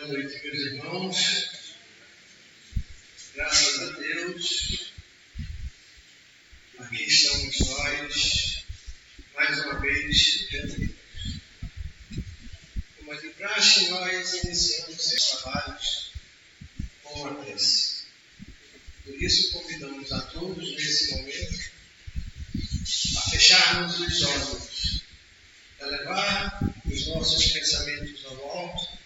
Boa noite, meus irmãos. Graças a Deus, aqui estamos nós, mais uma vez, reunidos. Como é de praxe, nós iniciamos esses trabalhos com uma prece. Por isso, convidamos a todos, nesse momento, a fecharmos os olhos, a levar os nossos pensamentos ao alto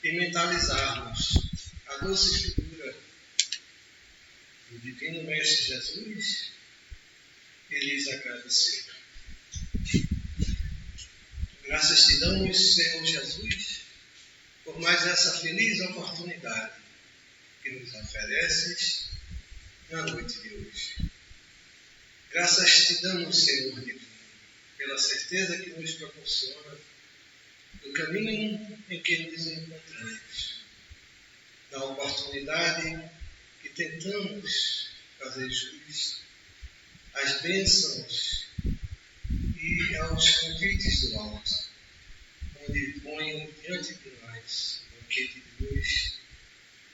e mentalizarmos a doce figura do Divino Mestre Jesus e lhes agradecer. Graças te damos, Senhor Jesus, por mais essa feliz oportunidade que nos ofereces na noite de hoje. Graças te damos, Senhor Divino, pela certeza que nos proporciona do caminho em que nos encontramos, da oportunidade que tentamos fazer jus às bênçãos e aos convites do alto, onde põe diante de nós um banquete de luz,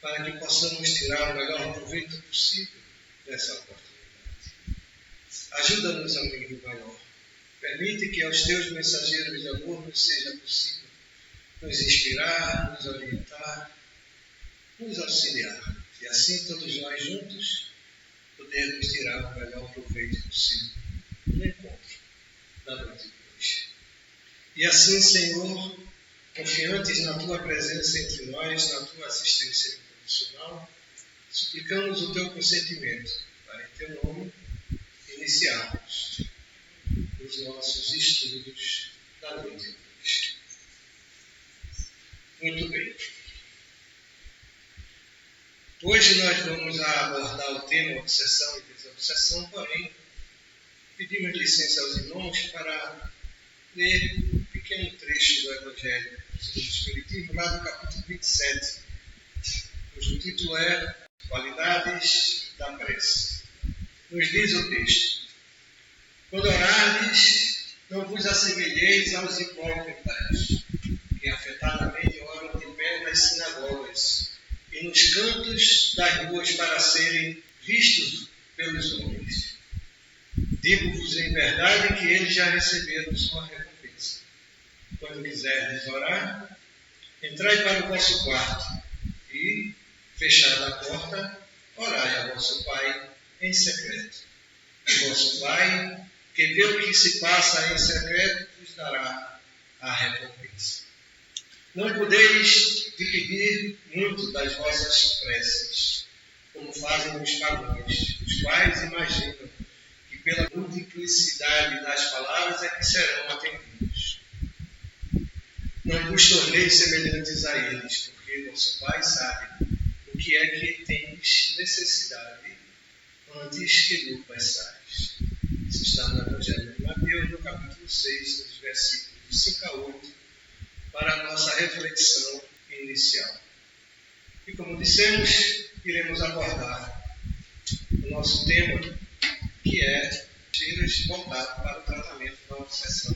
para que possamos tirar o melhor proveito possível dessa oportunidade. Ajuda-nos, amigo maior. Permite que aos teus mensageiros de amor nos seja possível nos inspirar, nos orientar, nos auxiliar. E assim todos nós juntos podermos tirar o melhor proveito possível do encontro da noite de hoje. E assim, Senhor, confiantes na tua presença entre nós, na tua assistência incondicional, suplicamos o teu consentimento para, em teu nome, iniciarmos os nossos estudos da noite de hoje. Muito bem. Hoje nós vamos abordar o tema obsessão e desobsessão, porém, pedimos licença aos irmãos para ler um pequeno trecho do Evangelho do Espiritismo, lá do capítulo 27, cujo título é Qualidades da Prece. Nos diz o texto: quando orardes, não vos assemelheis aos hipócritas, que afetadamente oram de pé nas sinagogas e nos cantos das ruas para serem vistos pelos homens. Digo-vos em verdade que eles já receberam sua recompensa. Quando quiserdes orar, entrai para o vosso quarto e, fechada a porta, orai a vosso Pai em secreto. E vosso Pai, que vê o que se passa em secreto, vos dará a recompensa. Não podeis dividir muito das vossas preces, como fazem os pagãos, os quais imaginam que pela multiplicidade das palavras é que serão atendidos. Não vos torneis semelhantes a eles, porque vosso Pai sabe o que é que tendes necessidade antes que lhe peçais. Isso está no Evangelho de Mateus, no capítulo 6, nos versículos de 5 a 8, para a nossa reflexão inicial. E como dissemos, iremos abordar o nosso tema, que é tiras voltado para o tratamento da obsessão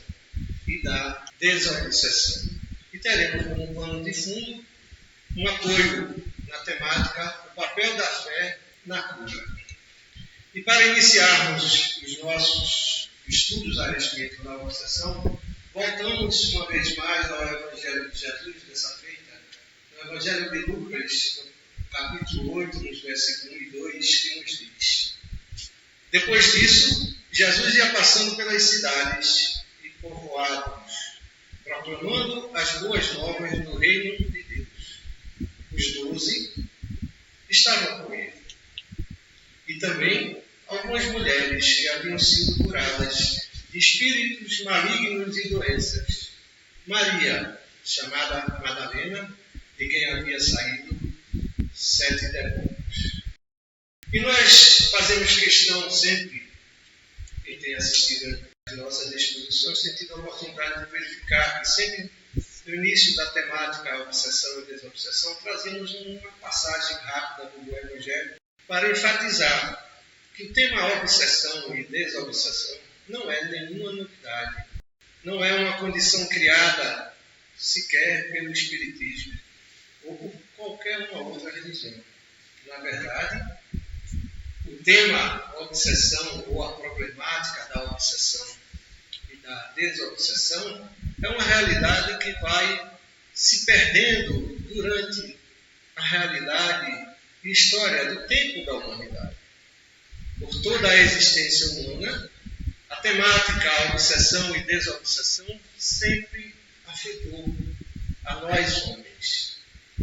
e da desobsessão. E teremos como pano de fundo um apoio na temática, o papel da fé na cura. E para iniciarmos os nossos estudos a respeito da obsessão, voltamos uma vez mais ao Evangelho de Jesus dessa feita, no Evangelho de Lucas, no capítulo 8, nos versículos 1 e 2, que nos diz: depois disso, Jesus ia passando pelas cidades e povoados, proclamando as boas novas do reino de Deus. Os 12 estavam com ele. E também algumas mulheres que haviam sido curadas de espíritos malignos e doenças. Maria, chamada Madalena, de quem havia saído 7 demônios. E nós fazemos questão sempre, quem tem assistido às nossas exposições, tem tido a oportunidade de verificar que sempre no início da temática obsessão e desobsessão, trazemos uma passagem rápida do Evangelho para enfatizar que o tema obsessão e desobsessão não é nenhuma novidade, não é uma condição criada sequer pelo Espiritismo, qualquer uma outra religião. Na verdade, o tema obsessão ou a problemática da obsessão e da desobsessão é uma realidade que vai se perdendo durante a realidade e história do tempo da humanidade. Por toda a existência humana, a temática, a obsessão e desobsessão sempre afetou a nós homens.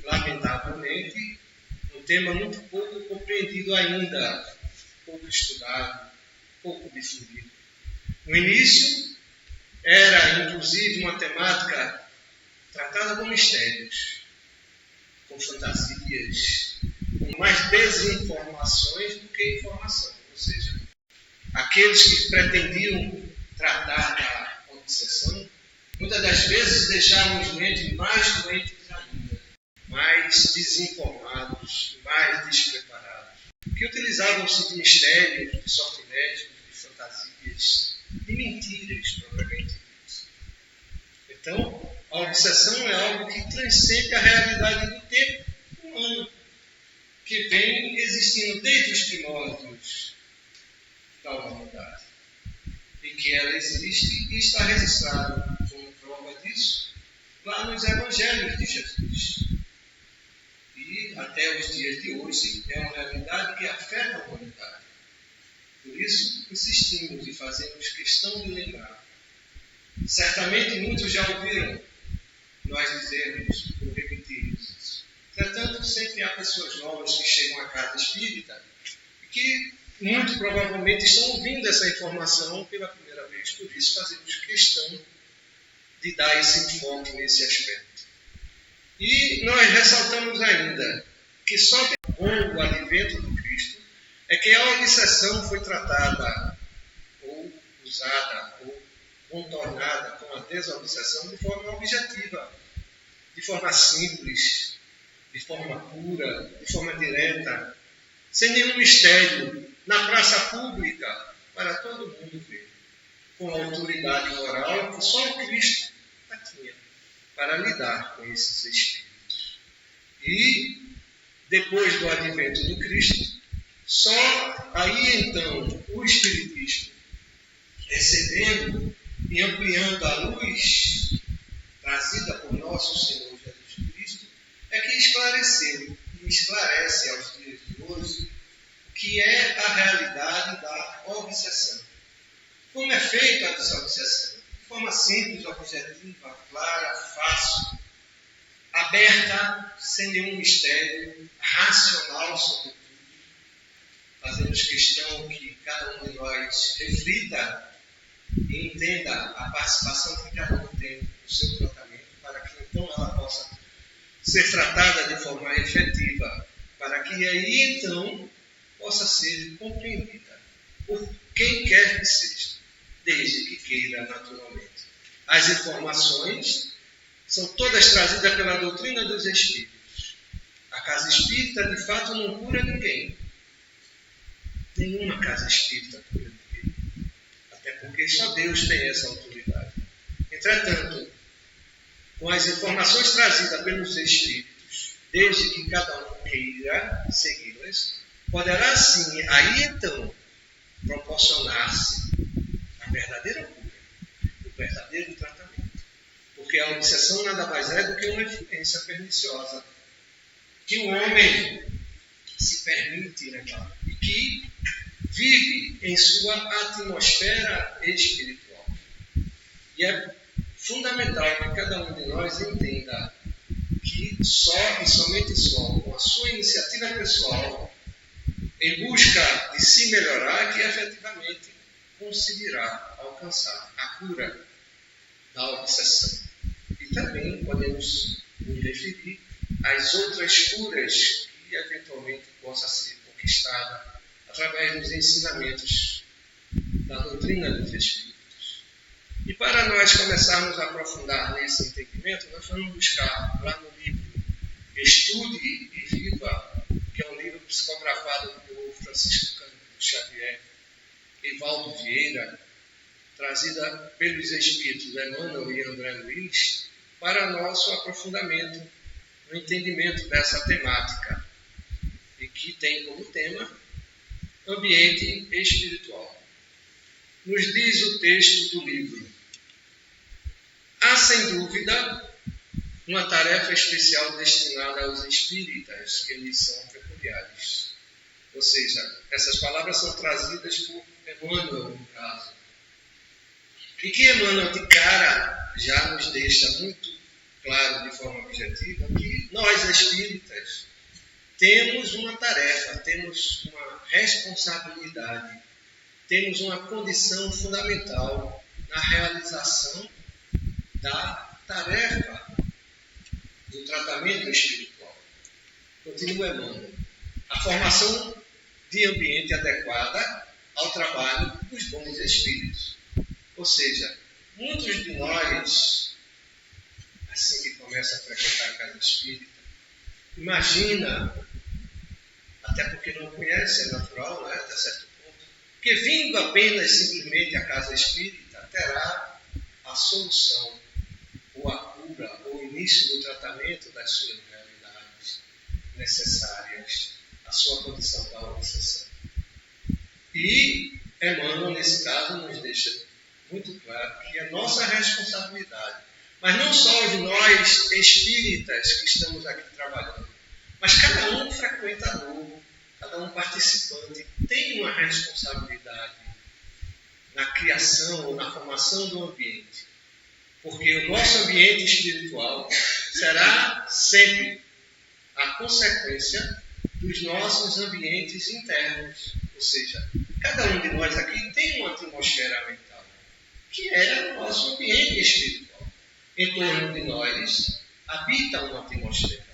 Lamentavelmente, um tema muito pouco compreendido ainda, pouco estudado, pouco difundido. No início, era inclusive uma temática tratada com mistérios, com fantasias, com mais desinformações do que informação. Ou seja, aqueles que pretendiam tratar da obsessão, muitas das vezes deixavam os doentes mais doentes ainda, mais desinformados, mais despreparados, que utilizavam-se de mistérios, de sortilégios, de fantasias, de mentiras, propriamente dito. Então, a obsessão é algo que transcende a realidade do tempo humano, que vem existindo desde os primórdios da humanidade. E que ela existe e está registrada como prova disso lá nos Evangelhos de Jesus. E até os dias de hoje é uma realidade que afeta a humanidade. Por isso, insistimos e fazemos questão de lembrar. Certamente muitos já ouviram nós dizermos ou repetirmos isso. Entretanto, sempre há pessoas novas que chegam à casa espírita e que muito provavelmente estão ouvindo essa informação pela primeira vez. Por isso, fazemos questão de dar esse enfoque nesse aspecto. E nós ressaltamos ainda que só com o advento do Cristo é que a obsessão foi tratada ou usada ou contornada com a desobsessão de forma objetiva, de forma simples, de forma pura, de forma direta, sem nenhum mistério, na praça pública, para todo mundo ver, com a autoridade moral que só o Cristo a tinha para lidar com esses espíritos. E, depois do advento do Cristo, só aí então o Espiritismo, recebendo e ampliando a luz trazida por nosso Senhor Jesus Cristo, é que esclareceu e esclarece aos dias de hoje o que é a realidade da obsessão. Como é feita essa obsessão? De forma simples, objetiva, clara, fácil, aberta, sem nenhum mistério, racional, sobretudo. Fazemos questão que cada um de nós reflita e entenda a participação que cada um tem no seu tratamento, para que então ela possa ser tratada de forma efetiva, para que aí então possa ser compreendida por quem quer que seja, desde que queira naturalmente. As informações são todas trazidas pela doutrina dos Espíritos. A casa espírita, de fato, não cura ninguém. Nenhuma casa espírita cura ninguém. Até porque só Deus tem essa autoridade. Entretanto, com as informações trazidas pelos Espíritos, desde que cada um queira segui-las, poderá sim, aí então, proporcionar-se a verdadeira cura, o verdadeiro tratamento. Porque a obsessão nada mais é do que uma influência perniciosa que o homem se permite negar e que vive em sua atmosfera espiritual. E é fundamental que cada um de nós entenda que só e somente só com a sua iniciativa pessoal, em busca de se melhorar, que efetivamente conseguirá alcançar a cura da obsessão. E também podemos nos referir às outras curas que eventualmente possa ser conquistada através dos ensinamentos da doutrina dos Espíritos. E para nós começarmos a aprofundar nesse entendimento, nós vamos buscar lá no livro Estude e Viva, que é um livro psicografado pelo Francisco Cândido Xavier, Evaldo Vieira, trazida pelos Espíritos Emmanuel e André Luiz, para nosso aprofundamento no entendimento dessa temática, e que tem como tema ambiente espiritual. Nos diz o texto do livro: há, sem dúvida, uma tarefa especial destinada aos espíritas que lhes são peculiares. Ou seja, essas palavras são trazidas por Emmanuel, no caso. E que Emmanuel, de cara, já nos deixa muito claro, de forma objetiva, que nós, espíritas, temos uma tarefa, temos uma responsabilidade, temos uma condição fundamental na realização da tarefa do tratamento espiritual. Continua Emmanuel: a formação de ambiente adequada ao trabalho dos bons espíritos. Ou seja, muitos de nós, assim que começa a frequentar a casa espírita, imagina, até porque não conhece, é natural, né, até certo ponto, que vindo apenas simplesmente à casa espírita terá a solução, ou a cura, ou o início do tratamento das suas realidades necessárias, a sua condição da obsessão. E Emmanuel, nesse caso, nos deixa muito claro que é nossa responsabilidade, mas não só de nós espíritas que estamos aqui trabalhando, mas cada um frequentador, cada um participante tem uma responsabilidade na criação ou na formação do ambiente, porque o nosso ambiente espiritual será sempre a consequência dos nossos ambientes internos. Ou seja, cada um de nós aqui tem uma atmosfera mental, que é o nosso ambiente espiritual. Em torno de nós habita uma atmosfera.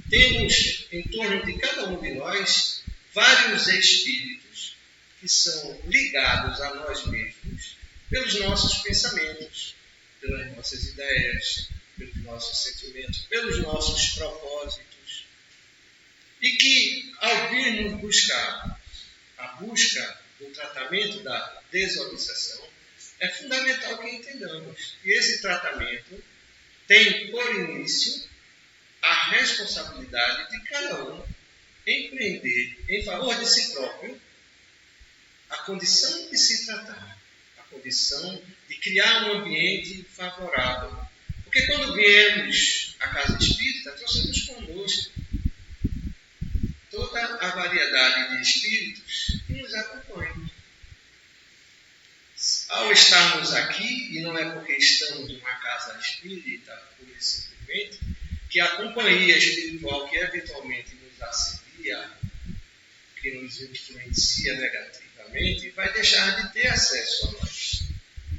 Temos em torno de cada um de nós vários espíritos que são ligados a nós mesmos pelos nossos pensamentos, pelas nossas ideias, pelos nossos sentimentos, pelos nossos propósitos. E que, ao virmos buscar a busca do tratamento da desobsessão, é fundamental que entendamos que esse tratamento tem por início a responsabilidade de cada um empreender em favor de si próprio a condição de se tratar, a condição de criar um ambiente favorável. Porque quando viemos à casa espírita, trouxemos conosco toda a variedade de espíritos que nos acompanham. Ao estarmos aqui, e não é porque estamos em uma casa espírita, pura e simplesmente, que a companhia espiritual que eventualmente nos assedia, que nos influencia negativamente, vai deixar de ter acesso a nós.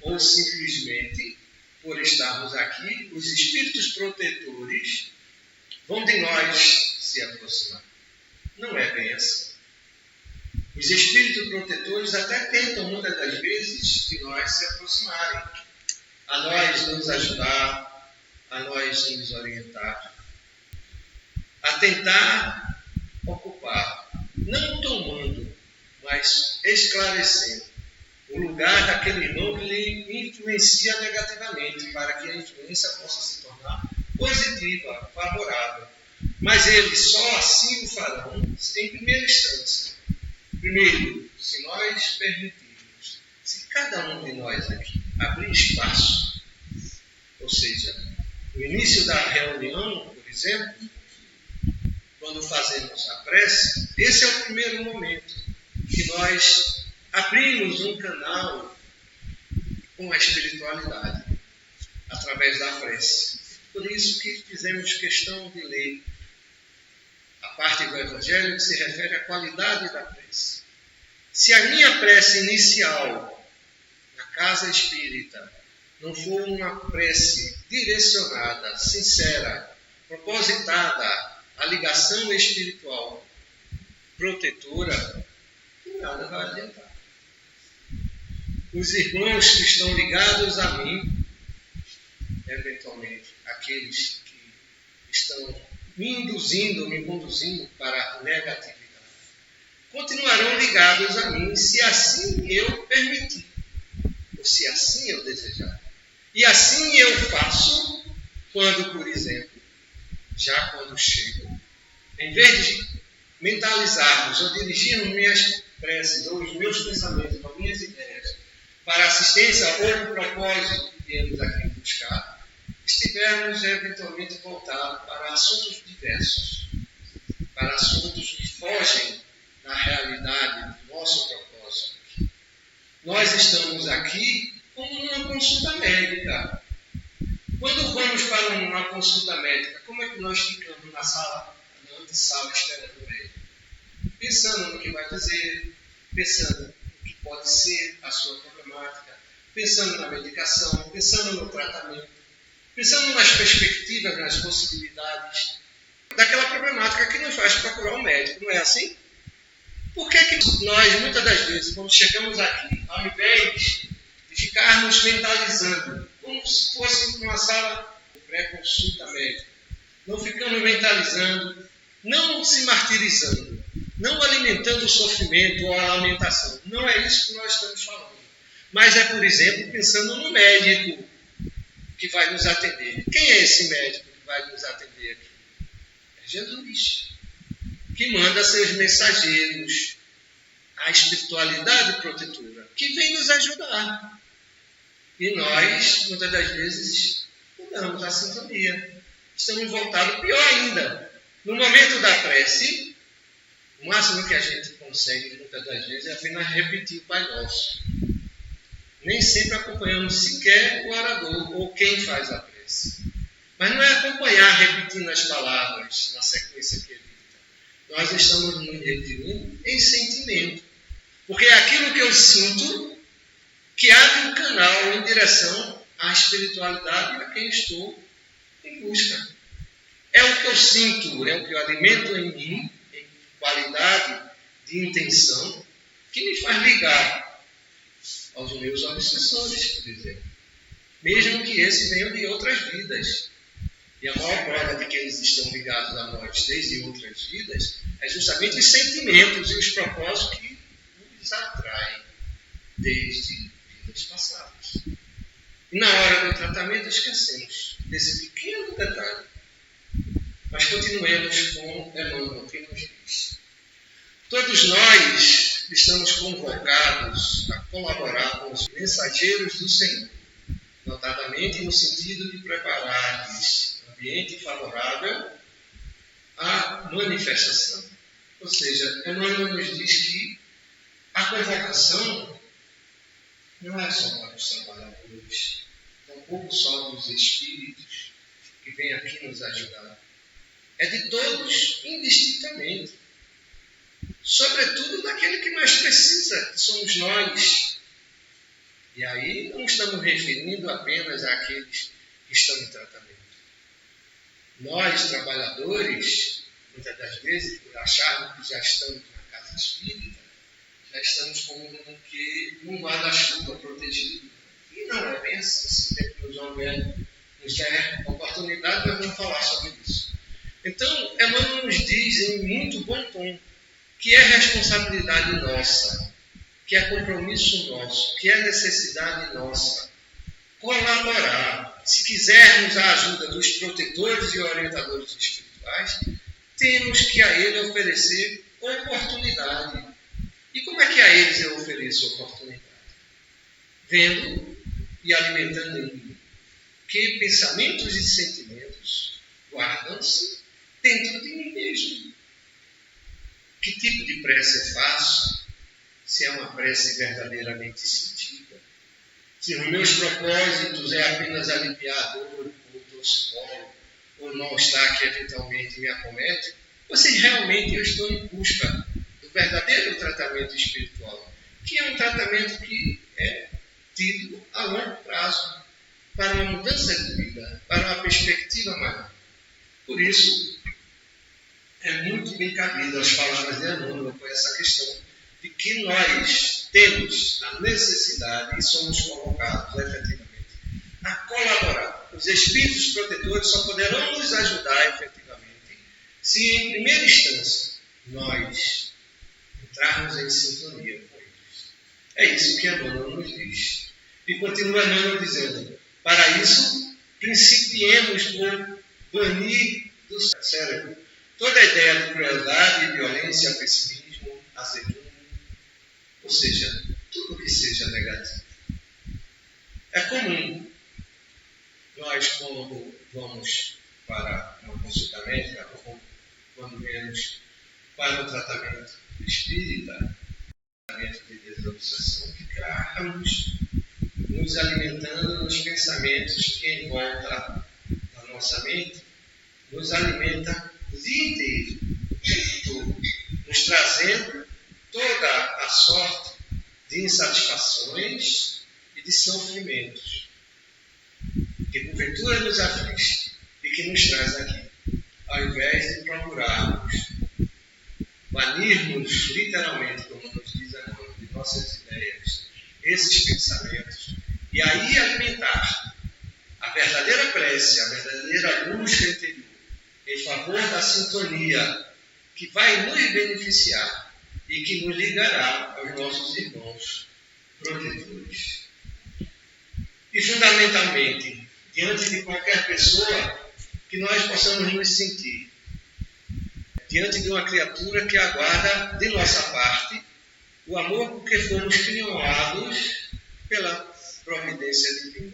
Ou simplesmente, por estarmos aqui, os espíritos protetores vão de nós se aproximar. Não é bem assim. Os espíritos protetores até tentam, muitas das vezes, de nós se aproximarem, a nós nos ajudar, a nós nos orientar, a tentar ocupar, não tomando, mas esclarecendo o lugar daquele irmão que lhe influencia negativamente, para que a influência possa se tornar positiva, favorável. Mas eles só assim o farão em primeira instância. Primeiro, se nós permitirmos, se cada um de nós aqui abrir espaço, ou seja, no início da reunião, por exemplo, quando fazemos a prece, esse é o primeiro momento que nós abrimos um canal com a espiritualidade, através da prece. Por isso que fizemos questão de ler a parte do Evangelho que se refere à qualidade da prece. Se a minha prece inicial na casa espírita não for uma prece direcionada, sincera, propositada à ligação espiritual protetora, nada vai adiantar. Os irmãos que estão ligados a mim, eventualmente aqueles que estão me conduzindo para a negatividade, continuarão ligados a mim se assim eu permitir, ou se assim eu desejar. E assim eu faço quando, por exemplo, já quando chego, em vez de mentalizarmos ou dirigirmos minhas preces, ou os meus pensamentos, ou minhas ideias, para assistência ou o propósito que viemos aqui buscar, estivermos eventualmente voltados para assuntos diversos, para assuntos que fogem da realidade do nosso propósito. Nós estamos aqui como numa consulta médica. Quando vamos para uma consulta médica, como é que nós ficamos na sala, na antessala, esperando o médico? Pensando no que vai dizer, pensando no que pode ser a sua problemática, pensando na medicação, pensando no tratamento, pensando nas perspectivas, nas possibilidades daquela problemática que nos faz procurar um médico, não é assim? Por que nós, muitas das vezes, quando chegamos aqui, ao invés de ficarmos mentalizando, como se fosse uma sala de pré-consulta médica, não ficamos mentalizando, não se martirizando, não alimentando o sofrimento ou a lamentação. Não é isso que nós estamos falando. Mas é, por exemplo, pensando no médico que vai nos atender. Quem é esse médico que vai nos atender aqui? É Jesus, que manda seus mensageiros, a espiritualidade protetora, que vem nos ajudar. E nós, muitas das vezes, mudamos a sintonia. Estamos voltados, pior ainda, no momento da prece, o máximo que a gente consegue, muitas das vezes, é apenas repetir o Pai Nosso. Nem sempre acompanhamos sequer o orador ou quem faz a prece. Mas não é acompanhar repetindo as palavras na sequência que ele dita. Nós estamos nos referindo em sentimento. Porque é aquilo que eu sinto que abre um canal em direção à espiritualidade a quem estou em busca. É o que eu sinto, é o que eu alimento em mim, em qualidade de intenção, que me faz ligar aos meus obsessores, por exemplo. Mesmo que esses venham de outras vidas. E a maior prova de que eles estão ligados a nós desde outras vidas é justamente os sentimentos e os propósitos que nos atraem desde vidas passadas. E na hora do tratamento esquecemos desse pequeno detalhe. Mas continuemos com Emmanuel, que nos diz: todos nós estamos convocados a colaborar com os mensageiros do Senhor, notadamente no sentido de preparar-lhes ambiente favorável à manifestação. Ou seja, Emmanuel nos diz que a convocação não é só para os trabalhadores, tampouco só dos espíritos que vêm aqui nos ajudar. É de todos, indistintamente. Sobretudo daquele que mais precisa, que somos nós. E aí não estamos referindo apenas àqueles que estão em tratamento. Nós, trabalhadores, muitas das vezes, por acharmos que já estamos na casa espírita, já estamos como que num guarda-chuva protegido. E não é bem assim. Se o João nos der oportunidade, nós vamos falar sobre isso. Então, Emmanuel nos diz em muito bom tom que é responsabilidade nossa, que é compromisso nosso, que é necessidade nossa colaborar. Se quisermos a ajuda dos protetores e orientadores espirituais, temos que a ele oferecer oportunidade. E como é que a eles eu ofereço oportunidade? Vendo e alimentando em mim que pensamentos e sentimentos guardam-se dentro de mim mesmo. Que tipo de prece faço? Se é uma prece verdadeiramente sentida? Se os meus propósitos é apenas aliviar a dor, ou torcicolo, ou mal-estar que eventualmente me acomete, ou se realmente eu estou em busca do verdadeiro tratamento espiritual, que é um tratamento que é tido a longo prazo, para uma mudança de vida, para uma perspectiva maior. Por isso, é muito bem cabido as palavras de Emmanuel com essa questão de que nós temos a necessidade e somos convocados, efetivamente, a colaborar. Os espíritos protetores só poderão nos ajudar, efetivamente, se, em primeira instância, nós entrarmos em sintonia com eles. É isso que Emmanuel nos diz. E continua Emmanuel dizendo: para isso, principiemos por banir do violência, pessimismo, azedume, ou seja, tudo que seja negativo. É comum nós, quando vamos para uma consulta médica, ou quando viemos para um tratamento espírita, tratamento de desobsessão, ficarmos nos alimentando nos pensamentos que em volta da nossa mente nos alimenta o dia inteiro, nos trazendo toda a sorte de insatisfações e de sofrimentos que porventura nos aflige e que nos traz aqui, ao invés de procurarmos banirmos literalmente, como nos diz a mão, de nossas ideias, esses pensamentos, e aí alimentar a verdadeira prece, a verdadeira busca interior, em favor da sintonia que vai nos beneficiar e que nos ligará aos nossos irmãos protetores. E fundamentalmente, diante de qualquer pessoa que nós possamos nos sentir, diante de uma criatura que aguarda de nossa parte o amor porque fomos criados pela providência divina.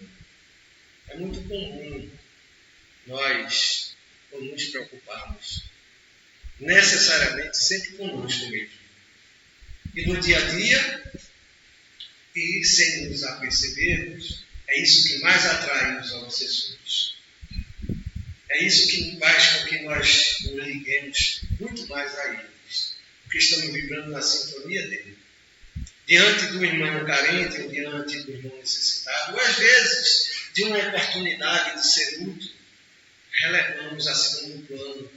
É muito comum nós nos preocuparmos necessariamente sempre conosco mesmo. E no dia a dia, e sem nos apercebermos, é isso que mais atrai os obsessores. É isso que faz com que nós nos liguemos muito mais a eles, porque estamos vibrando na sintonia dele. Diante do irmão carente, ou diante do irmão necessitado, ou às vezes de uma oportunidade de ser útil, relevamos a segundo plano,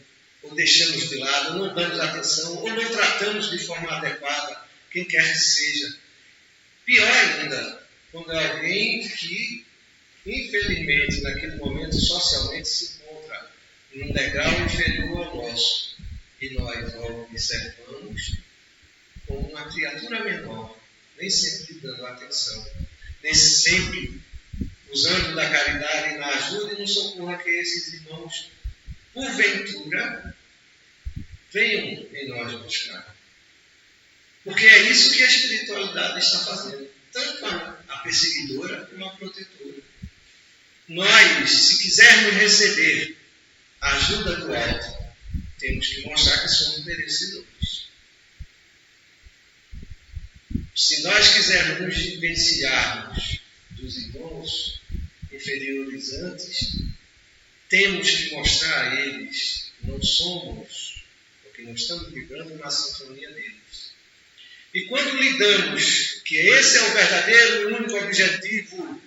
ou deixamos de lado, não damos atenção, ou não tratamos de forma adequada quem quer que seja. Pior ainda, quando é alguém que, infelizmente, naquele momento, socialmente se encontra em um degrau inferior ao nosso, e nós o observamos como uma criatura menor, nem sempre dando atenção, nem sempre usando da caridade na ajuda e no socorro que esses irmãos, porventura, venham em nós buscar. Porque é isso que a espiritualidade está fazendo, tanto a perseguidora como a protetora. Nós, se quisermos receber a ajuda do alto, temos que mostrar que somos merecedores. Se nós quisermos nos diferenciarmos dos irmãos inferiorizantes, temos que mostrar a eles que não somos, porque não estamos vibrando na sintonia deles. E quando lidamos que esse é o verdadeiro e único objetivo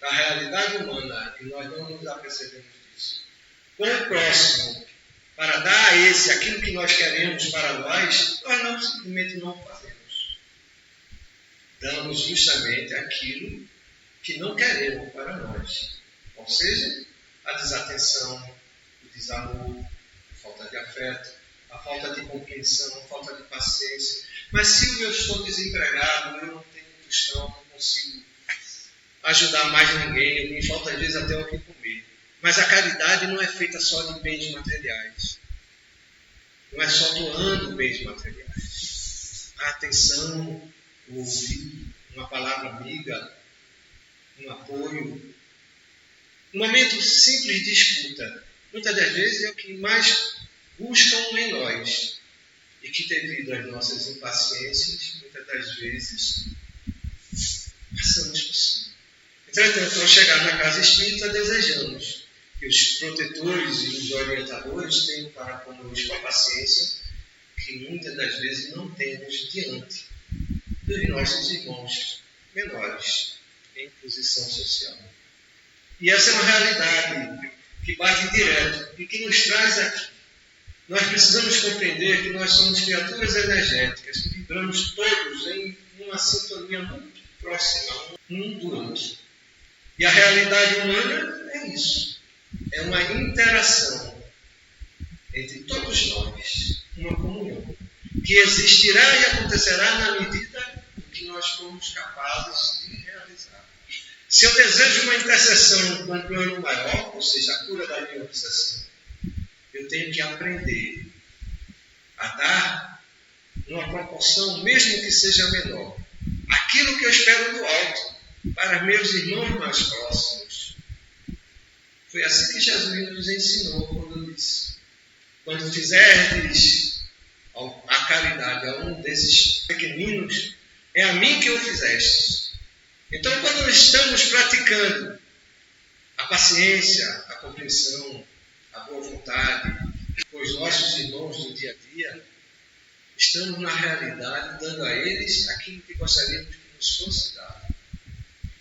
da realidade humana, e nós não nos apercebemos disso, com o próximo, para dar a esse aquilo que nós queremos para nós não simplesmente não fazemos. Damos justamente aquilo que não queremos para nós. Ou seja, a desatenção, o desamor, a falta de afeto, a falta de compreensão, a falta de paciência. Mas se eu estou desempregado, eu não tenho tostão, não consigo ajudar mais ninguém, me falta às vezes até o que comer. Mas a caridade não é feita só de bens materiais. Não é só doando bens materiais. A atenção, o ouvir, uma palavra amiga, um apoio, um momento simples de escuta, muitas das vezes é o que mais buscam em nós e que, devido às nossas impaciências, muitas das vezes passamos por cima. Entretanto, ao chegar na casa espírita, desejamos que os protetores e os orientadores tenham para conosco a paciência que muitas das vezes não temos diante dos nossos irmãos menores em posição social. E essa é uma realidade que bate direto e que nos traz aqui. Nós precisamos compreender que nós somos criaturas energéticas, que vibramos todos em uma sintonia muito próxima um do outro. E a realidade humana é isso. É uma interação entre todos nós, uma comunhão, que existirá e acontecerá na medida que nós formos capazes de realizar. Se eu desejo uma intercessão com um plano maior, ou seja, a cura da minha obsessão, eu tenho que aprender a dar numa proporção, mesmo que seja menor, aquilo que eu espero do alto, para meus irmãos mais próximos. Foi assim que Jesus nos ensinou quando disse: quando fizerdes a caridade a um desses pequeninos, é a mim que o fizestes. Então, quando estamos praticando a paciência, a compreensão, a boa vontade com os nossos irmãos do dia a dia, estamos na realidade dando a eles aquilo que gostaríamos que nos fosse dado.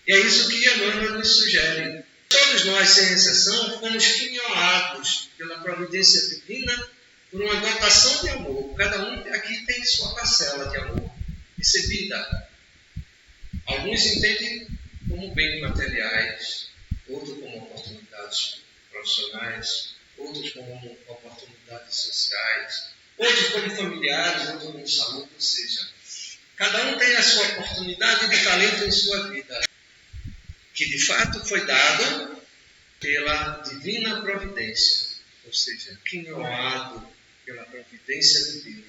E é isso que Emmanuel nos sugere. Todos nós, sem exceção, fomos quinhoados pela providência divina por uma dotação de amor. Cada um aqui tem sua parcela de amor recebida. Alguns entendem como bens materiais, outros como oportunidades profissionais, outros como oportunidades sociais, outros como familiares, outros como saúde, ou seja, cada um tem a sua oportunidade de talento em sua vida, que de fato foi dado pela divina providência, ou seja, quinhoado pela providência divina.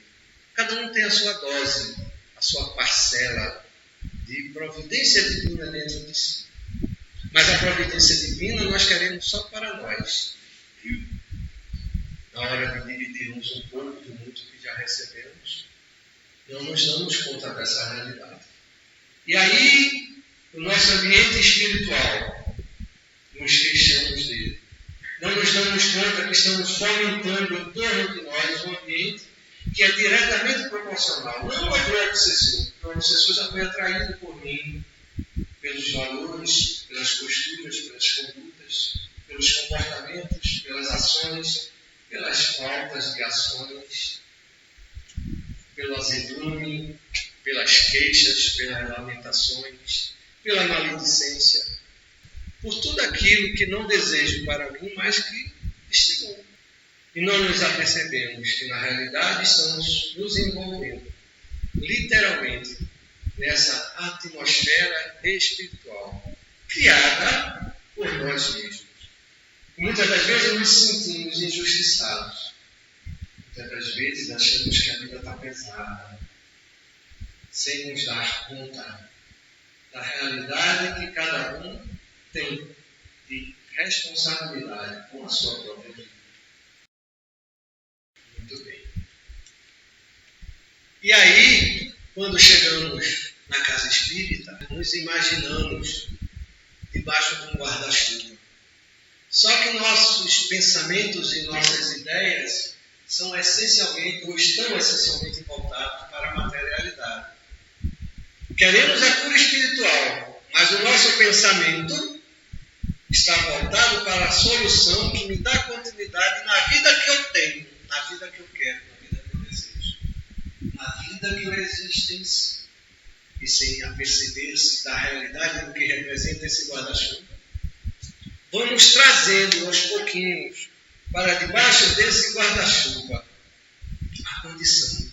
Cada um tem a sua dose, a sua parcela de providência divina dentro de si. Mas a providência divina nós queremos só para nós. Na hora de dividirmos um pouco do muito que já recebemos, não nos damos conta dessa realidade. E aí, o nosso ambiente espiritual, nos queixamos dele. Não nos damos conta que estamos fomentando em torno de nós um ambiente que é diretamente proporcional. Não ao do obsessor, porque o obsessor já foi atraído por mim, pelos valores, pelas posturas, pelas condutas, pelos comportamentos, pelas ações, pelas faltas de ações, pelo azedume, pelas queixas, pelas lamentações, pela maledicência, por tudo aquilo que não desejo para mim, mas que estimulo. E não nos apercebemos que, na realidade, estamos nos envolvendo, literalmente, nessa atmosfera espiritual, criada por nós mesmos. E muitas das vezes nos sentimos injustiçados. Muitas das vezes achamos que a vida está pesada, sem nos dar conta da realidade que cada um tem de responsabilidade com a sua própria vida. Muito bem. E aí, quando chegamos na casa espírita, nos imaginamos debaixo de um guarda-chuva. Só que nossos pensamentos e nossas ideias são essencialmente, ou estão essencialmente voltados para a materialidade. Queremos a cura espiritual, mas o nosso pensamento está voltado para a solução que me dá continuidade na vida que eu tenho, na vida que eu quero, na vida que eu desejo, na vida que eu existencio. E sem aperceber-se da realidade do que representa esse guarda-chuva, vamos trazendo aos pouquinhos para debaixo desse guarda-chuva a condição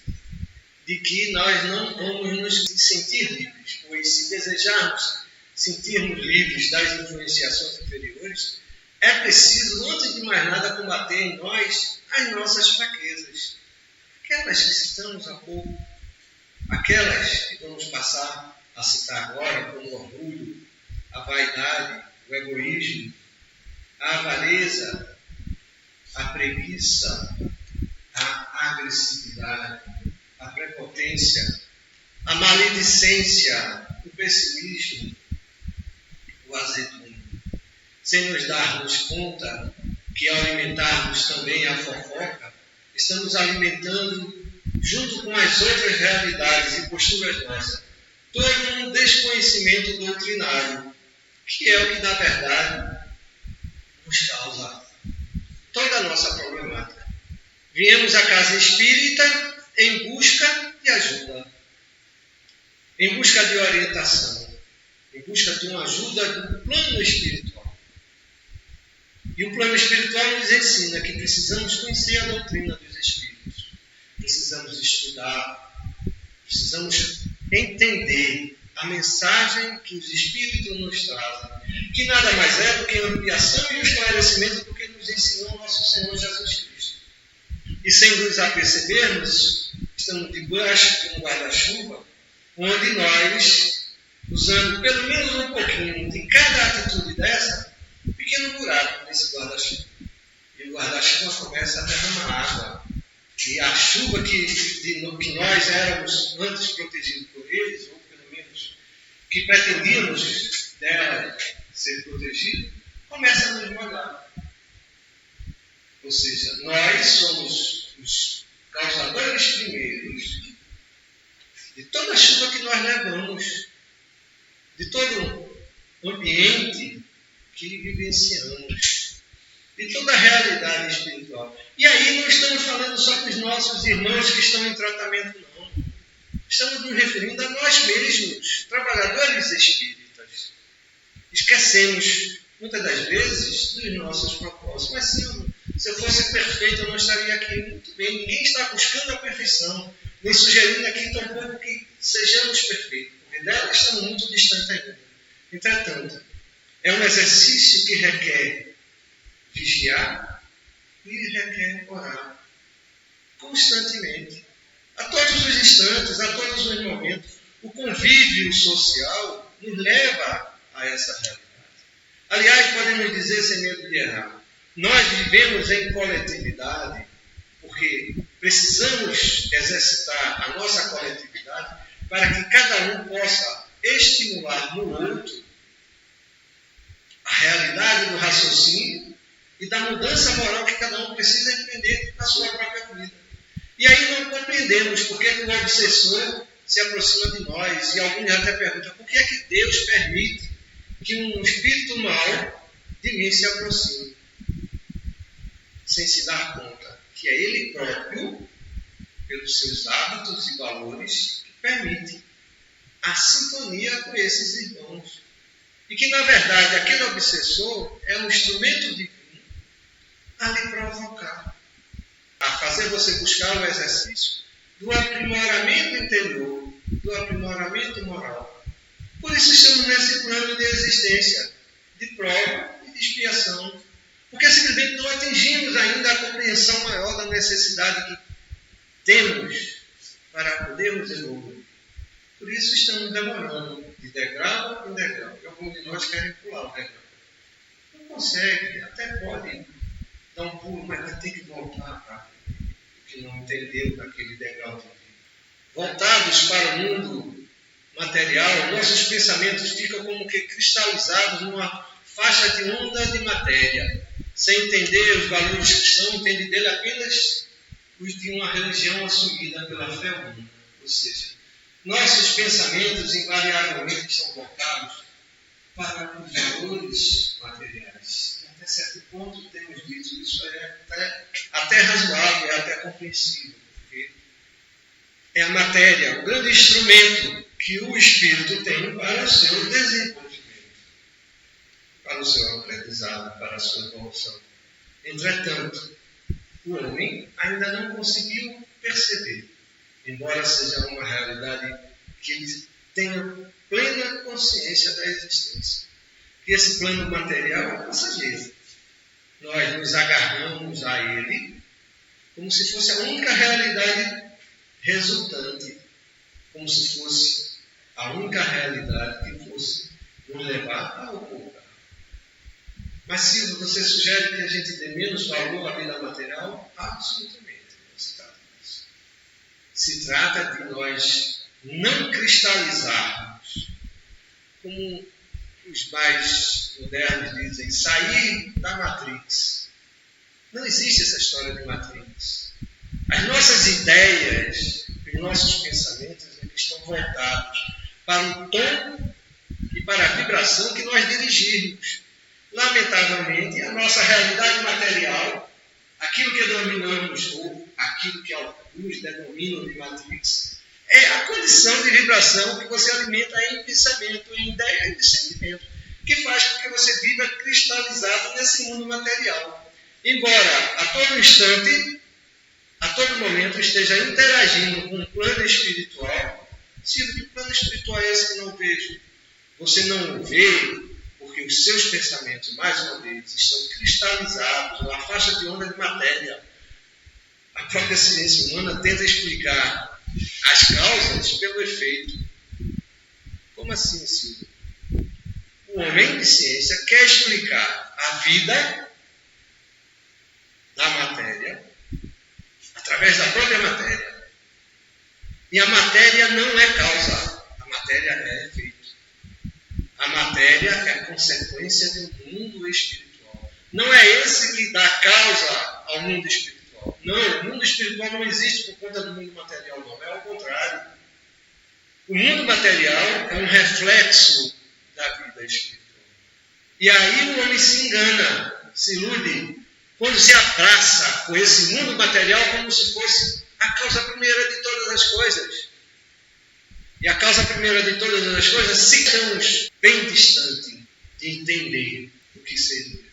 de que nós não vamos nos sentir livres, pois se desejarmos sentirmos livres das influenciações inferiores, é preciso, antes de mais nada, combater em nós as nossas fraquezas, aquelas que citamos há pouco, aquelas que vamos passar a citar agora, como o orgulho, a vaidade, o egoísmo, a avareza, a preguiça, a agressividade, a prepotência, a maledicência, o pessimismo, o azedume. Sem nos darmos conta que ao alimentarmos também a fofoca, estamos alimentando, junto com as outras realidades e posturas nossas, todo um desconhecimento doutrinário, que é o que, na verdade, nos causa toda a nossa problemática. Viemos à casa espírita em busca de ajuda, em busca de orientação, em busca de uma ajuda do plano espiritual. E o plano espiritual nos ensina que precisamos conhecer a doutrina dos espíritos, precisamos estudar, precisamos entender a mensagem que os espíritos nos trazem, que nada mais é do que a ampliação e o esclarecimento do que nos ensinou nosso Senhor Jesus Cristo. E sem nos apercebermos, estamos debaixo de um guarda-chuva, onde nós, usando pelo menos um pouquinho de cada atitude dessa, um pequeno buraco nesse guarda-chuva. E o guarda-chuva começa a derramar água. E a chuva que nós éramos antes protegidos por eles, ou pelo menos que pretendíamos dela ser protegidos, começa a nos molhar. Ou seja, nós somos os causadores primeiros de toda a chuva que nós levamos, de todo o ambiente que vivenciamos, de toda a realidade espiritual. E aí não estamos falando só dos nossos irmãos que estão em tratamento, não. Estamos nos referindo a nós mesmos, trabalhadores espíritas. Esquecemos, muitas das vezes, dos nossos propósitos. Mas se eu fosse perfeito, eu não estaria aqui. Muito bem, ninguém está buscando a perfeição, nem sugerindo aqui tampouco que sejamos perfeitos, porque dela estamos muito distantes ainda. Entretanto, é um exercício que requer vigiar e requer orar constantemente, a todos os instantes, a todos os momentos. O convívio social nos leva a essa realidade. Aliás, podemos dizer sem medo de errar, nós vivemos em coletividade porque precisamos exercitar a nossa coletividade para que cada um possa estimular no outro a realidade do raciocínio e da mudança moral que cada um precisa empreender na sua própria vida. E aí não compreendemos por que o obsessor se aproxima de nós. E alguns até perguntam, por que é que Deus permite que um espírito mau de mim se aproxime? Sem se dar conta que é Ele próprio, pelos seus hábitos e valores, que permite a sintonia com esses irmãos. E que, na verdade, aquele obsessor é um instrumento divino a lhe provocar, a fazer você buscar o exercício do aprimoramento interior, do aprimoramento moral. Por isso estamos nesse plano de existência, de prova e de expiação, porque simplesmente não atingimos ainda a compreensão maior da necessidade que temos para podermos evoluir. Por isso estamos demorando de degrau em degrau. E alguns de nós querem pular o degrau. Não consegue, até pode dar um pulo, mas vai ter que voltar para o que não entendeu daquele degrau de vida. Voltados para o mundo material, nossos pensamentos ficam como que cristalizados numa faixa de onda de matéria, sem entender os valores cristãos, entende dele apenas os de uma religião assumida pela fé humana. Ou seja, nossos pensamentos invariavelmente estão voltados para os valores materiais. E até certo ponto temos dito isso é até razoável, é até compreensível, porque é a matéria, o grande instrumento que o espírito tem para o seu desenvolvimento, para o seu aprendizado, para a sua evolução. Entretanto, o homem ainda não conseguiu perceber, embora seja uma realidade que ele tenha plena consciência da existência, que esse plano material é passageiro. Nós nos agarramos a ele como se fosse a única realidade resultante, como se fosse a única realidade que fosse nos levar ao ocultar. Mas se você sugere que a gente dê menos valor à vida material, absolutamente não se trata disso. Se trata de nós não cristalizarmos, como os mais modernos dizem, sair da Matrix. Não existe essa história de Matrix. As nossas ideias, os nossos pensamentos estão voltados para o tom e para a vibração que nós dirigimos. Lamentavelmente, a nossa realidade material, aquilo que denominamos, ou aquilo que alguns denominam de Matrix, é a condição de vibração que você alimenta em pensamento, em ideia e em sentimento, que faz com que você viva cristalizado nesse mundo material. Embora a todo instante, a todo momento esteja interagindo com o plano espiritual, se o plano espiritual é esse que não vejo, você não o vê porque os seus pensamentos, mais uma vez, estão cristalizados na faixa de onda de matéria. A própria ciência humana tenta explicar as causas pelo efeito. Como assim, Silvio? O homem de ciência quer explicar a vida da matéria através da própria matéria. E a matéria não é causa, a matéria é efeito. A matéria é consequência de um mundo espiritual. Não é esse que dá causa ao mundo espiritual. Não, o mundo espiritual não existe por conta do mundo material, não. É ao contrário. O mundo material é um reflexo da vida espiritual. E aí o homem se engana, se ilude, quando se abraça com esse mundo material como se fosse a causa primeira de todas as coisas. E a causa primeira de todas as coisas, se estamos bem distante de entender o que seria.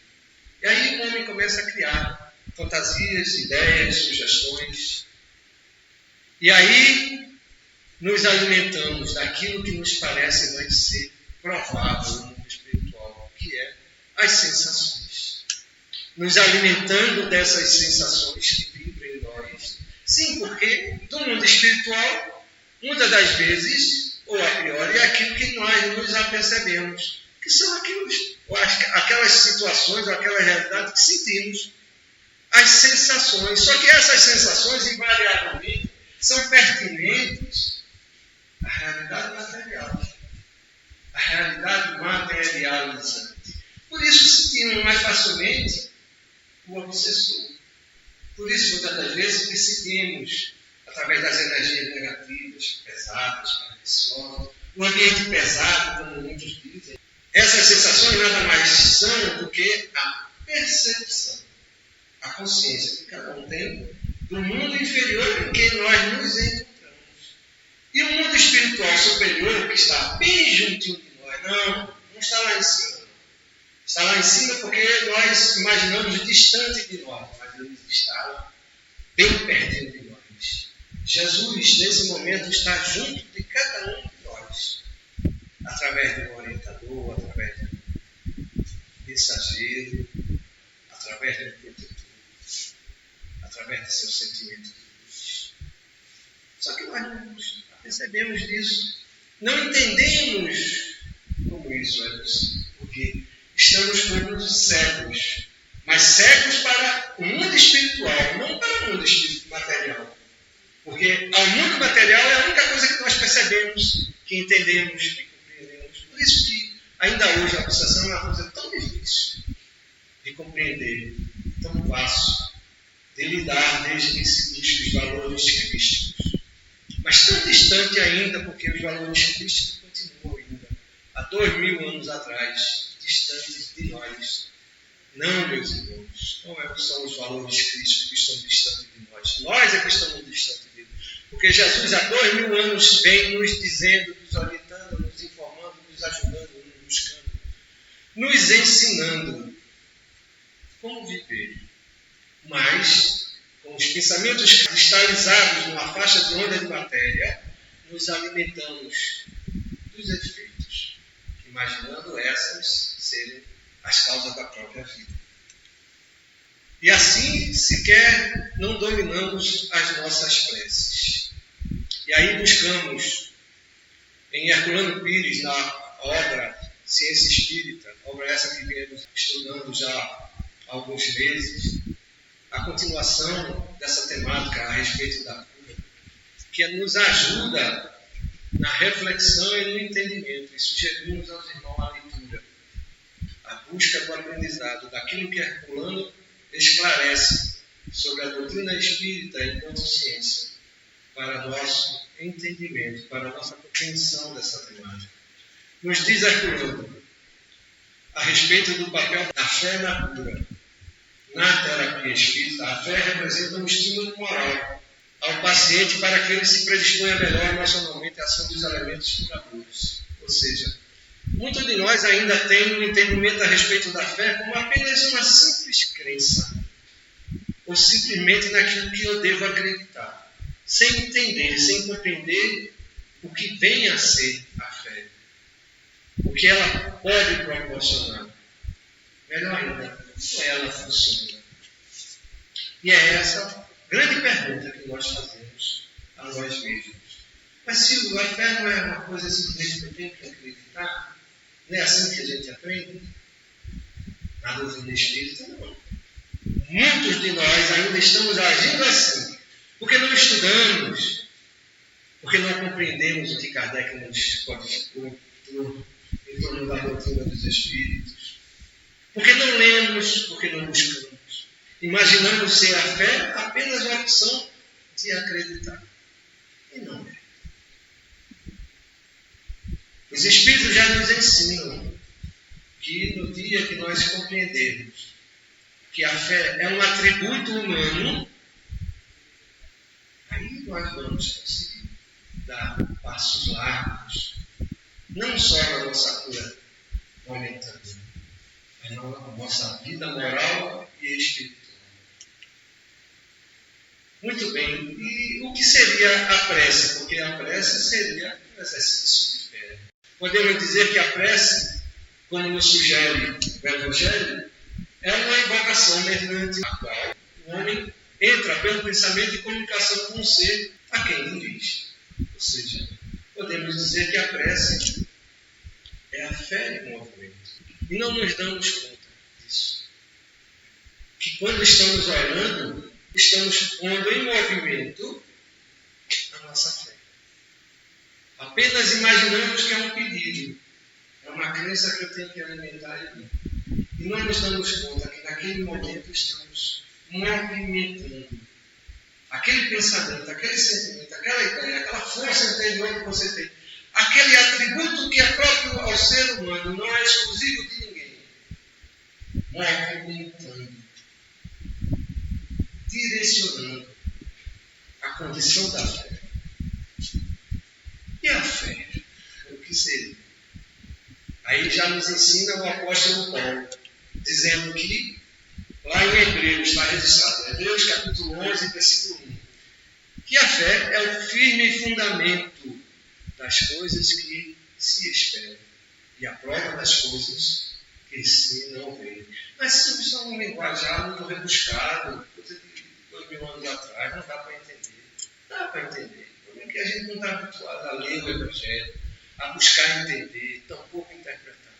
E aí o homem começa a criar fantasias, ideias, sugestões. E aí nos alimentamos daquilo que nos parece vai ser provável no mundo espiritual, que é as sensações. Nos alimentando dessas sensações que vibram em nós. Sim, porque do mundo espiritual, muitas das vezes, ou a priori, é aquilo que nós nos apercebemos, que são aquelas situações, ou aquela realidade que sentimos, as sensações. Só que essas sensações, invariavelmente, são pertinentes à realidade material, à realidade materializante. Por isso sentimos mais facilmente o obsessor. Por isso, muitas das vezes, que sentimos através das energias negativas, pesadas, perniciosas, um ambiente pesado, como muitos dizem. Essas sensações nada mais são do que a percepção, a consciência que cada um tem do mundo inferior em que nós nos encontramos. E o mundo espiritual superior, que está bem juntinho de nós, não está lá em cima. Está lá em cima porque nós imaginamos distante de nós, mas ele está bem pertinho de nós. Jesus, nesse momento, está junto de cada um de nós, através de um orientador, através de um mensageiro, através de um protetor, através de seu sentimento de luz. Só que nós não percebemos disso, não entendemos como isso é possível, porque estamos como cegos, mas cegos para o mundo espiritual, não para o mundo material. Porque ao mundo material é a única coisa que nós percebemos, que entendemos, que compreendemos. Por isso que ainda hoje a obsessão é uma coisa tão difícil de compreender, tão fácil de lidar desde que se diz os valores crísticos. Mas tão distante ainda, porque os valores crísticos continuam ainda, há 2000 anos atrás, distantes de nós. Não, meus irmãos, não são os valores crísticos que estão distantes de nós. Nós é que estamos distantes dele. Porque Jesus há 2000 anos vem nos dizendo, nos orientando, nos informando, nos ajudando, nos buscando, nos ensinando como viver. Mas, com os pensamentos cristalizados numa faixa de onda de matéria, nos alimentamos dos efeitos, imaginando essas serem as causas da própria vida. E assim, sequer não dominamos as nossas preces. E aí buscamos, em Herculano Pires, na obra Ciência Espírita, obra essa que viemos estudando já há alguns meses, a continuação dessa temática a respeito da cura, que nos ajuda na reflexão e no entendimento, e sugerimos aos irmãos a leitura, a busca do aprendizado, daquilo que Herculano esclarece sobre a doutrina espírita enquanto ciência, para nosso entendimento, para nossa compreensão dessa temática. Nos diz Herculano, a respeito do papel da fé na cura. Na terapia espírita, a fé representa um estímulo moral ao paciente para que ele se predisponha melhor emocionalmente à ação dos elementos curadores. Ou seja, muitos de nós ainda têm um entendimento a respeito da fé como apenas uma simples crença, ou simplesmente naquilo que eu devo acreditar, sem entender, sem compreender o que vem a ser a fé, o que ela pode proporcionar. Melhor ainda, como ela funciona. E é essa grande pergunta que nós fazemos a nós mesmos. Mas se a fé não é uma coisa simplesmente que eu tenho que acreditar, não é assim que a gente aprende? Na doutrina espírita, não. Muitos de nós ainda estamos agindo assim, porque não estudamos, porque não compreendemos o que Kardec nos codificou em torno da doutrina dos Espíritos, porque não lemos, porque não buscamos, imaginamos ser a fé apenas uma opção de acreditar. E não é. Os Espíritos já nos ensinam que no dia que nós compreendermos que a fé é um atributo humano, aí nós vamos conseguir dar passos largos, não só na nossa cura momentânea, mas na nossa vida moral e espiritual. Muito bem, e o que seria a prece? Porque a prece seria um exercício de fé. Podemos dizer que a prece, como nos sugere o Evangelho, é uma invocação mediante a qual o homem entra pelo pensamento em comunicação com o ser a quem dirige. Ou seja, podemos dizer que a prece é a fé em movimento. E não nos damos conta disso. Que quando estamos orando, estamos pondo em movimento a nossa fé. Apenas imaginamos que é um pedido, é uma crença que eu tenho que alimentar em mim. E nós nos damos conta que naquele momento estamos movimentando aquele pensamento, aquele sentimento, aquela ideia, aquela força interior que você tem, aquele atributo que é próprio ao ser humano, não é exclusivo de ninguém. Movimentando, direcionando a condição da fé. E a fé? O que seria? Aí já nos ensina o apóstolo Paulo, dizendo que, lá em Hebreus, está registrado, Hebreus capítulo 11, versículo 1, que a fé é o firme fundamento das coisas que se esperam e a prova das coisas que se não veem. Mas isso é um linguajar muito rebuscado, coisa de 2000 anos atrás, não dá para entender. Dá para entender. Como é que a gente não está habituado a ler o Evangelho, a buscar entender, tampouco interpretar.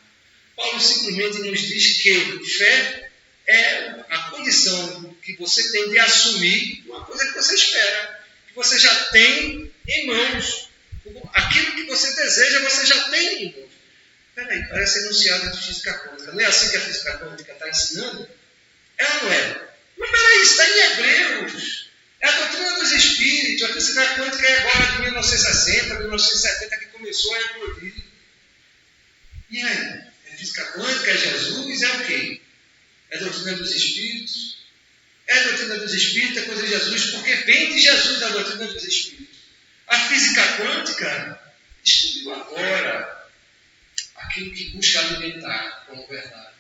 Paulo simplesmente nos diz que fé é a condição que você tem de assumir uma coisa que você espera, que você já tem em mãos. Aquilo que você deseja, você já tem em mãos. Peraí, parece enunciado de física quântica. Não é assim que a física quântica está ensinando? É ou não é? Mas peraí, isso está em Hebreus. É a doutrina dos Espíritos. A física quântica é agora de 1960, 1970 que começou a eclodir. E aí? É física quântica? É Jesus? É o quê? É a doutrina dos Espíritos? É a doutrina dos Espíritos, é coisa de Jesus, porque vem de Jesus a doutrina dos Espíritos. A física quântica descobriu agora aquilo que busca alimentar como verdade.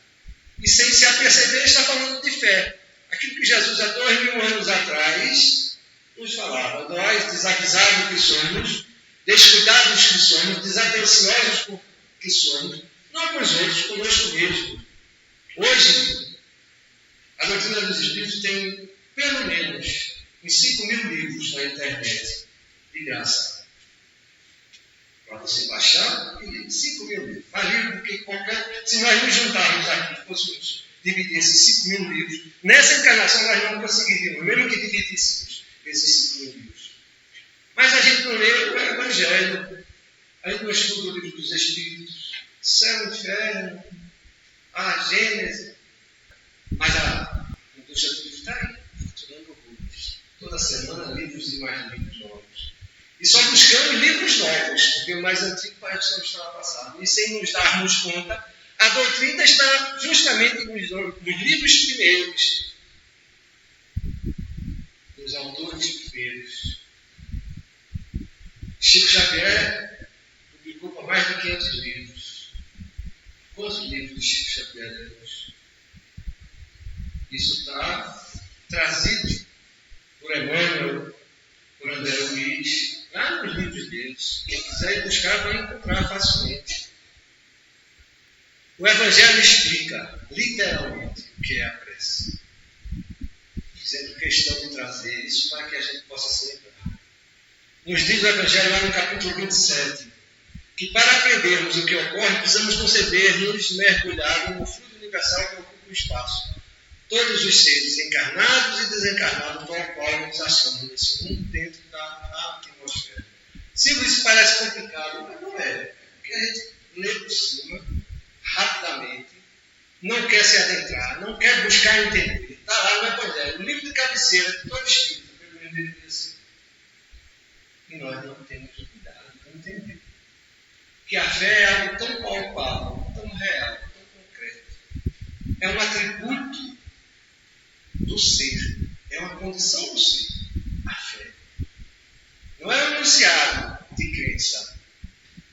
E sem se aperceber, está falando de fé. Aquilo que Jesus há 2000 anos atrás nos falava. Nós, desavisados que somos, descuidados que somos, desatenciosos que somos, não com os outros, conosco mesmo. Hoje, a doutrina dos Espíritos tem pelo menos uns 5.000 livros na internet, de graça. Para você baixar, 5.000 livros. Mais livro do que qualquer. Se nós nos juntarmos aqui, fôssemos dividir esses 5.000 livros, nessa encarnação nós não conseguiríamos, mesmo que dividíssemos esses 5.000 livros. Mas a gente não lê o Evangelho, a gente não estuda o livro dos Espíritos, céu, inferno, a Gênesis, mas a indústria do livro está aí, faturando horrores. Toda semana, livros e mais livros novos. E só buscamos livros novos, porque o mais antigo parece que estava passado. E sem nos darmos conta, a doutrina está justamente nos livros primeiros, nos autores primeiros. Chico Xavier publicou por mais de 500 livros. Quantos livros de Chico Xavier lemos? Isso está trazido por Emmanuel, por André Luiz, lá nos livros deles. Quem quiser ir buscar vai encontrar facilmente. O Evangelho explica literalmente o que é a prece, fazendo questão de trazer isso para que a gente possa se lembrar. nos diz o Evangelho lá no capítulo 27, que para aprendermos o que ocorre, precisamos conceber-nos mergulhados no fluido universal que ocupa o espaço. Todos os seres encarnados e desencarnados, tal qual nos achamos nesse mundo dentro da atmosfera. Se isso parece complicado, mas não é. Porque a gente lê por cima, rapidamente, não quer se adentrar, não quer buscar entender. Está lá no Evangelho, o livro de cabeceira de todo espírito, pelo menos deveria ser. E nós não temos cuidado para entender. Que a fé é algo tão palpável, tão real, tão concreto. É um atributo do ser. É uma condição do ser. A fé. Não é um enunciado de crença.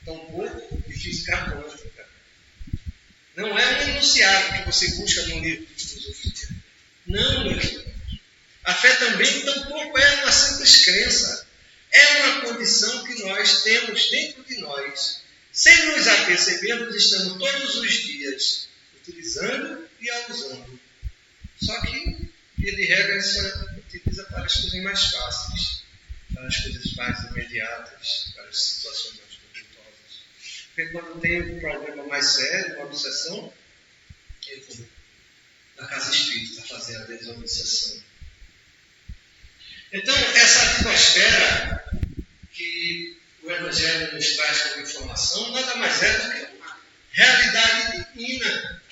Tampouco de física quântica. Não é um enunciado que você busca num livro de filosofia. Não, meus irmãos. A fé também tampouco é uma simples crença. É uma condição que nós temos dentro de nós. Sem nos apercebermos, estamos todos os dias utilizando e abusando. Só que, via de regra, só utiliza para as coisas mais fáceis, para as coisas mais imediatas, para as situações mais conflituosas. Porque quando tem um problema mais sério, uma obsessão, eu vou na casa espírita fazer a desobsessão. Então, essa atmosfera que o Evangelho nos traz como informação nada mais é do que uma realidade divina.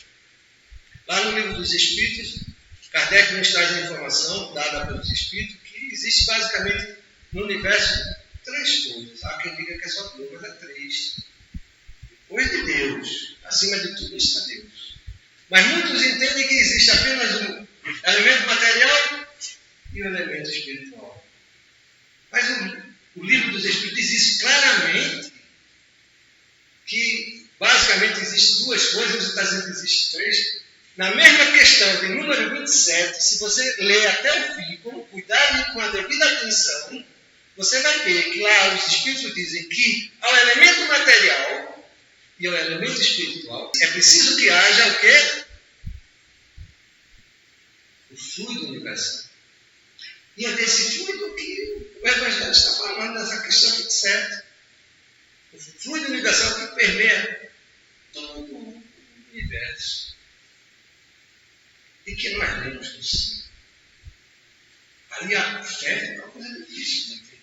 Lá no Livro dos Espíritos, Kardec nos traz a informação dada pelos Espíritos que existe basicamente no universo 3 coisas. Há quem diga que é só 2, mas é 3. Depois de Deus, acima de tudo está Deus. Mas muitos entendem que existe apenas um elemento material e um elemento espiritual. Mas o Livro dos Espíritos diz isso claramente, que basicamente existem 2 coisas, está dizendo que existem 3. Na mesma questão de número 27, se você ler até o fim, com cuidado e com a devida atenção, você vai ver que lá os Espíritos dizem que ao elemento material e ao elemento espiritual é preciso que haja o quê? O fluido universal. E é desse fluido que o Evangelho está falando nessa questão 27. O fluido universal que permeia todo o universo. E que nós lemos por cima. Ali a fé fica uma coisa difícil de entender.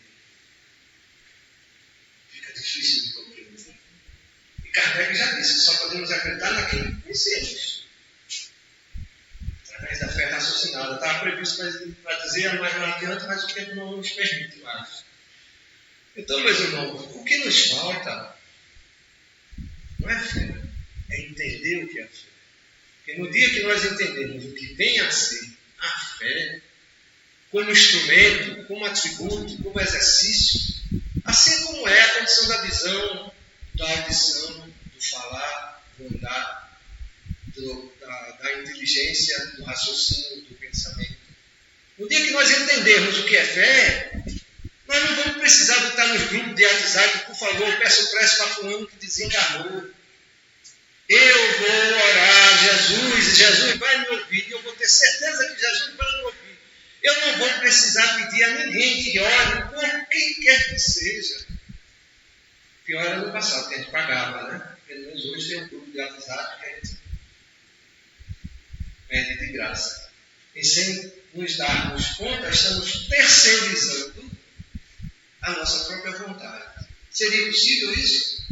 Fica difícil de compreender. E Kardec já disse que só podemos acreditar naquilo que conhecemos. Através da fé raciocinada. Estava previsto para dizer mais adiante, mas o tempo não nos permite mais. Então, meus irmãos, o que nos falta não é fé, é entender o que é fé. Porque no dia que nós entendemos o que vem a ser a fé, como instrumento, como atributo, como exercício, assim como é a condição da visão, da audição, do falar, do andar, da inteligência, do raciocínio, do pensamento. No dia que nós entendermos o que é fé, nós não vamos precisar botar nos grupos de WhatsApp, por favor, peço prece para fulano que desencarnou. Eu vou orar, Jesus vai me ouvir, eu vou ter certeza que Jesus vai me ouvir. Eu não vou precisar pedir a ninguém que ore por quem quer que seja. Pior era no passado, que a gente pagava, né? Pelo menos hoje tem um grupo de WhatsApp que a gente pede de graça. E sem nos darmos conta, estamos terceirizando a nossa própria vontade. Seria possível isso?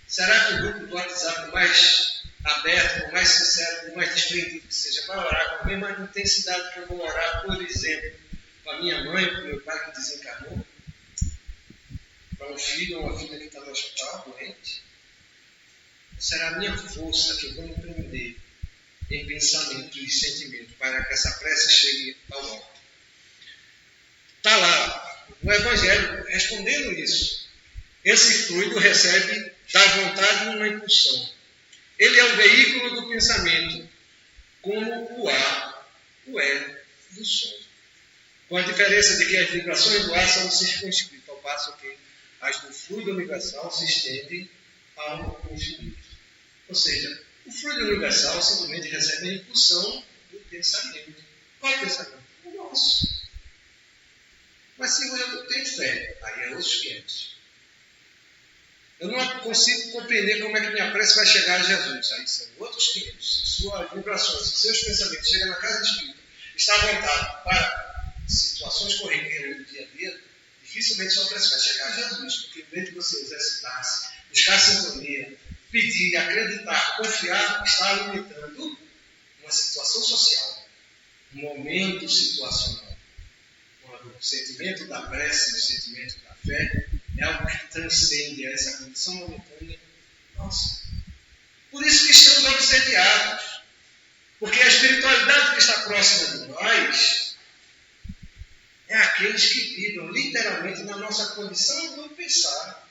Será que o grupo do WhatsApp, por mais aberto, por mais sincero, por mais desprendido que seja, vai orar com a mesma intensidade que eu vou orar, por exemplo, para a minha mãe, para o meu pai que desencarnou, para um filho ou uma filha que está no hospital, doente? Será a minha força que eu vou empreender em pensamento e sentimento para que essa prece chegue ao alto? Está lá, no Evangelho, respondendo isso. Esse fluido recebe da vontade uma impulsão. Ele é o veículo do pensamento, como o ar, o é do som. Com a diferença de que as vibrações do ar são circunscritas, ao passo que as do fluido universal se estendem ao infinito. Ou seja, o fluido universal simplesmente recebe a impulsão do pensamento. Qual é o pensamento? O nosso. Mas se eu tenho fé, aí é outros 500. Eu não consigo compreender como é que minha prece vai chegar a Jesus. Aí são outros 500. Se suas vibrações, se seus pensamentos chegam na casa espírita, está voltado para situações corriqueiras do dia a dia, dificilmente sua prece vai chegar a Jesus. Porque em vez de você exercitar-se, buscar sintonia, pedir, acreditar, confiar, está alimentando uma situação social, um momento situacional. O sentimento da prece, o sentimento da fé, é algo que transcende a essa condição momentânea nossa. Por isso que estamos obsediados. Porque a espiritualidade que está próxima de nós é aqueles que vibram literalmente na nossa condição do pensar,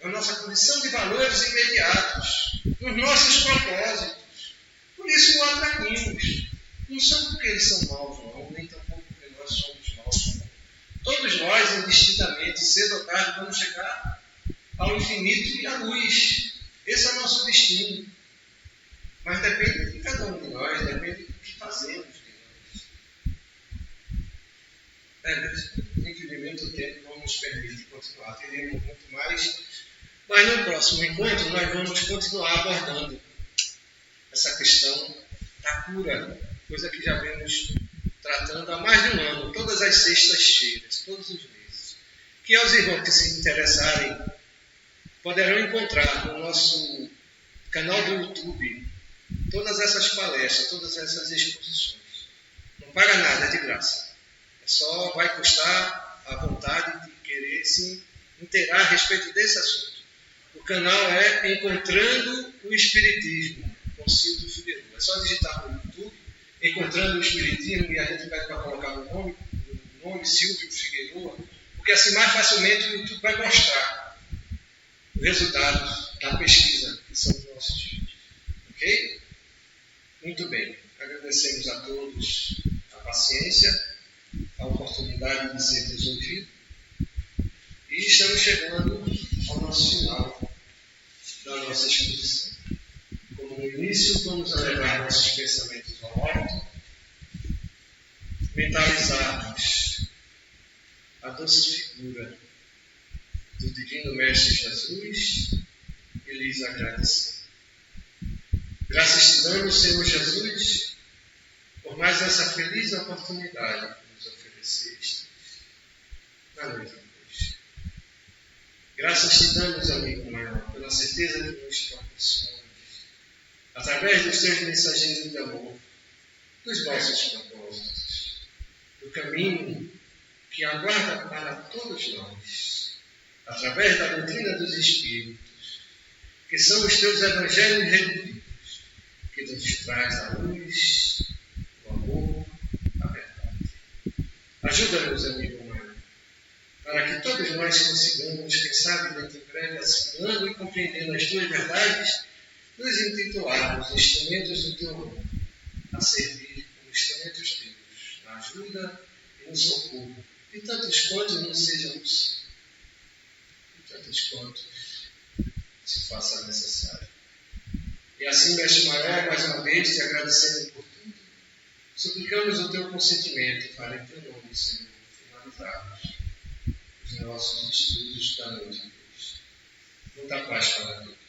na nossa condição de valores imediatos, nos nossos propósitos. Por isso o atraímos. Não são porque eles são maus, não, nem tampouco porque nós somos maus, não. Todos nós, indistintamente, cedo ou tarde, vamos chegar ao infinito e à luz. Esse é o nosso destino. Mas depende de cada um de nós, depende do que fazemos de nós. Infelizmente o tempo não nos permite continuar. Teremos muito mais, mas no próximo encontro nós vamos continuar abordando essa questão da cura, coisa que já vemos tratando há mais de um ano, todas as sextas-feiras, todos os meses. Que aos irmãos que se interessarem poderão encontrar no nosso canal do YouTube todas essas palestras, todas essas exposições. Não paga nada, é de graça. Só vai custar a vontade de querer se inteirar a respeito desse assunto. O canal é Encontrando o Espiritismo, com Silvio Figueiredo. É só digitar no YouTube, Encontrando o Espiritismo, e a gente vai colocar o nome Silvio Figueiredo, porque assim mais facilmente o YouTube vai mostrar o resultado da pesquisa que são os nossos filhos. Ok? Muito bem. Agradecemos a todos a paciência, a oportunidade de sermos ouvidos, e estamos chegando ao nosso final da nossa exposição. Como no início, vamos levar nossos pensamentos ao alto, mentalizarmos a doce figura do Divino Mestre Jesus e lhes agradecer. Graças te damos, Senhor Jesus, por mais essa feliz oportunidade que nos ofereceste na noite de hoje. Graças te damos, amigo maior, pela certeza que nos proporcionas, através dos teus mensageiros de amor, dos nossos propósitos, do caminho que aguarda para todos nós, através da doutrina dos Espíritos, que são os teus evangelhos reunidos, que nos traz a luz, o amor, a verdade. Ajuda-nos, amigo maior, para que todos nós consigamos, quem sabe, dentro em breve, assimilando e compreendendo as tuas verdades, nos intitularmos instrumentos do teu amor, a servir como instrumentos teus, na ajuda e no socorro, de tantos quantos não sejam possíveis, de tantos quantos se faça necessário. E assim, Mestre Maior, mais uma vez, te agradecendo por tudo, suplicamos o teu consentimento para, em teu nome, Senhor, finalizarmos os nossos estudos da noite de hoje. Muita paz para todos.